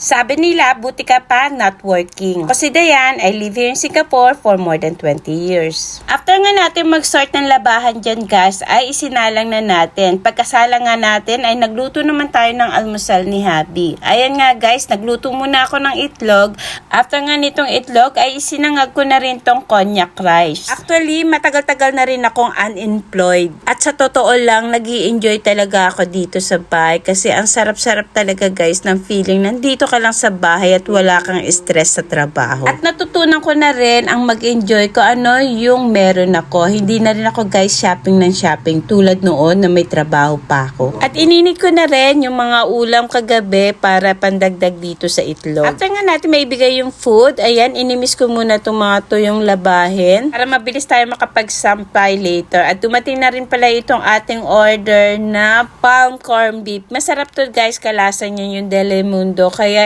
Sabi nila, buti ka pa not working. Ako si Dayan, I live here in Singapore for more than 20 years. After nga natin mag-sort ng labahan dyan guys, ay isinalang na natin. Pagkasalang nga natin ay nagluto naman tayo ng almusal ni Habi. Ayan nga guys, nagluto muna ako ng itlog. After nga nitong itlog ay isinangag ko na rin tong konyak rice. Actually, matagal-tagal na rin akong unemployed. At sa totoo lang, nag-i-enjoy talaga ako dito sa bahay kasi ang sarap-sarap talaga guys ng feeling nandito ka lang sa bahay at wala kang stress sa trabaho. At natutunan ko na rin ang mag-enjoy ko ano yung meron ako. Hindi na rin ako guys shopping ng shopping tulad noon na may trabaho pa ako. At ininit ko na rin yung mga ulam kagabi para pandagdag dito sa itlog. After nga natin maibigay yung food, ayan, inimis ko muna itong mga tuyong labahin para mabilis tayo makapagsampay later. At dumating na rin pala itong ating order na palm corned beef. Masarap to guys, kalasa niya yung Delimundo. Kaya